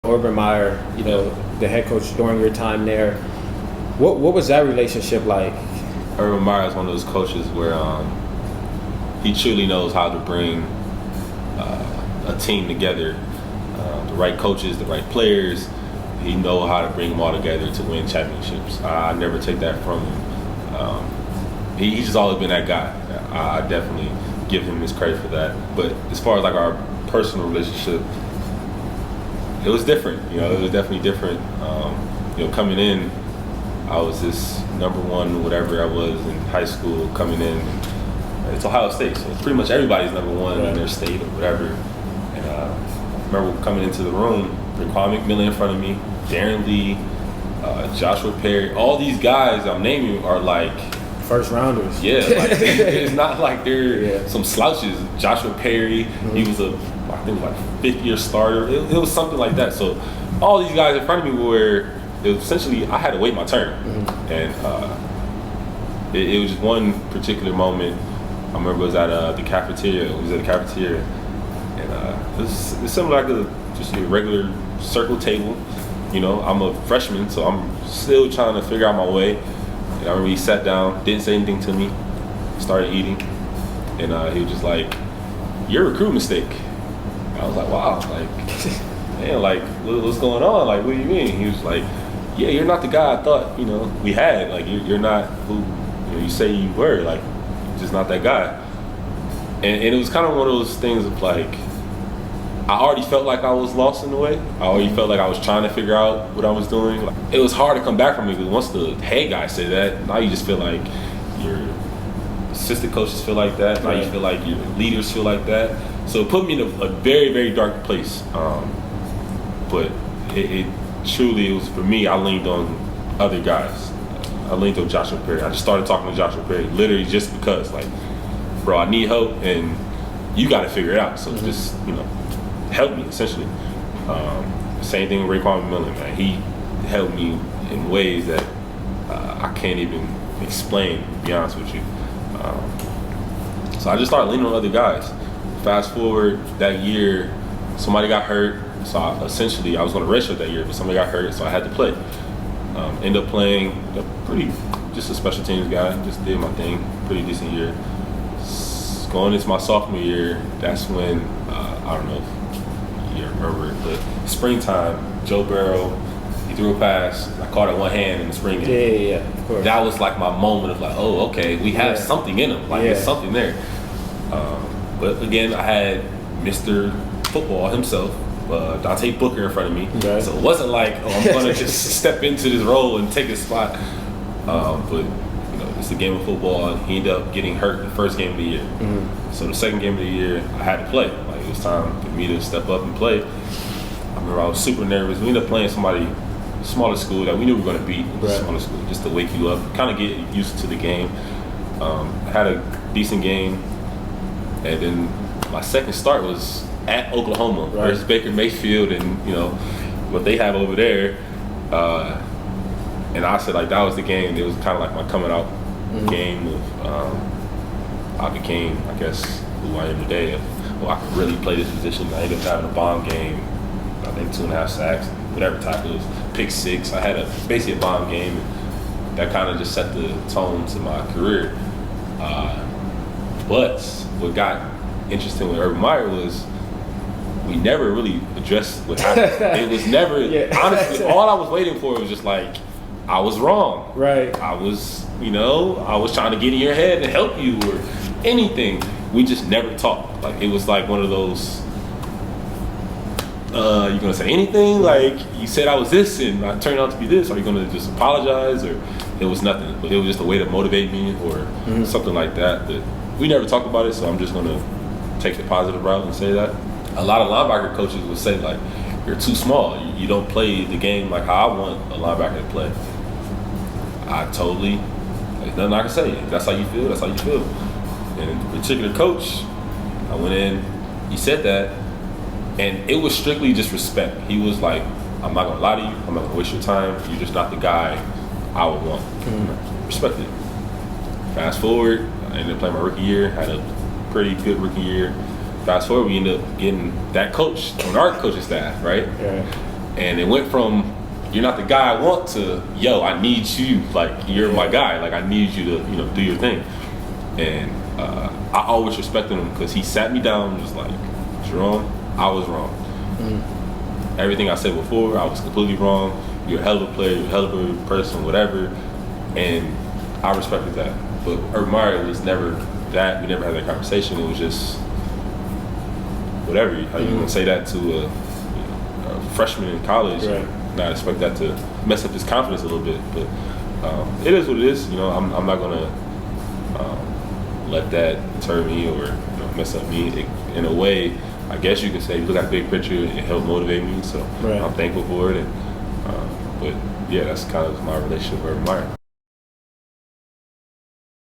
Urban Myer, the head coach during your time there. What was that relationship like? Urban Myer is one of those coaches where he truly knows how to bring a team together. The right coaches, the right players. He knows how to bring them all together to win championships. I never take that from him. He's just always been that guy. I definitely give him his credit for that. But as far as like our personal relationship, it was different. It was definitely different. Coming in, I was this number one, whatever I was in high school, coming in. It's Ohio State, so pretty much everybody's number one in their state or whatever. And I remember coming into the room, Raquan McMillan in front of me, Darren Lee, Joshua Perry. All these guys I'm naming are like first rounders. Yeah, like it's not like they're some slouches. Joshua Perry, he was I think fifth year starter. It was something like that. So all these guys in front of me were essentially I had to wait my turn, and it was just one particular moment. I remember it was at the cafeteria. And it's similar like just a regular circle table. I'm a freshman, so I'm still trying to figure out my way. And I remember he sat down, didn't say anything to me, started eating, and he was just like, "You're a recruit mistake." And I was like, "Wow, like, man, like, what's going on? Like, what do you mean?" He was like, "Yeah, you're not the guy I thought, we had. Like, you're not who you say you were. Like, you're just not that guy." And it was kind of one of those things of like, I already felt like I was lost in the way. I already felt like I was trying to figure out what I was doing. Like, it was hard to come back from it because once the head guy said that, now you just feel like your assistant coaches feel like that. Now you feel like your leaders feel like that. So it put me in a very, very dark place. But it truly was for me. I leaned on other guys. I leaned on Joshua Perry. I just started talking to Joshua Perry literally just because, like, bro, I need help and you got to figure it out. So just help me essentially. Same thing with Raquan McMillan, man. He helped me in ways that I can't even explain, to be honest with you. So I just started leaning on other guys. Fast forward that year, somebody got hurt. So I was going to redshirt that year, but somebody got hurt, so I had to play. Ended up playing just a special teams guy. Just did my thing, pretty decent year. Going into my sophomore year, that's when I don't know if you remember it, but springtime, Joe Burrow, he threw a pass. I caught it one hand in the spring game. Yeah, of course. That was like my moment of like, oh, okay, we have something in him. Like there's something there. But again, I had Mr. Football himself, Dante Booker in front of me. Okay. So it wasn't like, I'm going to just step into this role and take his spot. But it's a game of football, and he ended up getting hurt the first game of the year. So the second game of the year, I had to play. Like it was time for me to step up and play. I remember I was super nervous. We ended up playing somebody smaller school that we knew we were going to beat. Smaller school, just to wake you up, kind of get used to the game. Had a decent game, and then my second start was at Oklahoma versus Baker Mayfield, and what they have over there. And I said like that was the game. It was kind of like my coming out game of I became, I guess, who I am today. I could really play this position. I ended up having a bomb game. I think 2.5 sacks, whatever tackles, pick 6. I had basically a bomb game. And that kind of just set the tone to my career. But what got interesting with Urban Myer was we never really addressed what happened. It was never, honestly, all I was waiting for was just like, I was wrong. Right. I was trying to get in your head and help you or anything. We just never talked. Like, it was like one of those, you gonna say anything? Like, you said I was this and I turned out to be this. Are you gonna just apologize? Or it was nothing. But it was just a way to motivate me or something like that. But we never talked about it, so I'm just gonna take the positive route and say that. A lot of linebacker coaches would say, like, you're too small. You don't play the game like how I want a linebacker to play. There's nothing I can say. If that's how you feel, that's how you feel. And the particular coach, I went in, he said that, and it was strictly just respect. He was like, I'm not gonna lie to you, I'm not gonna waste your time, you're just not the guy I would want. Respect it. Fast forward, I ended up playing my rookie year, had a pretty good rookie year. Fast forward, we ended up getting that coach on our coaching staff, right? Yeah. And it went from, you're not the guy I want, to, yo, I need you. Like, you're my guy. Like, I need you to, do your thing. And I always respected him because he sat me down and was like, Jerome, I was wrong. Everything I said before, I was completely wrong. You're a hell of a player, you're a hell of a person, whatever. And I respected that. But Urban Myer was never that. We never had that conversation. It was just whatever. How you gonna say that to a freshman in college? Right. Not expect that to mess up his confidence a little bit. But it is what it is. I'm not gonna let that deter me or mess up me. In a way, I guess you could say, look at the big picture, it helped motivate me. So right. I'm thankful for it. But yeah, that's kind of my relationship with Urban Myer.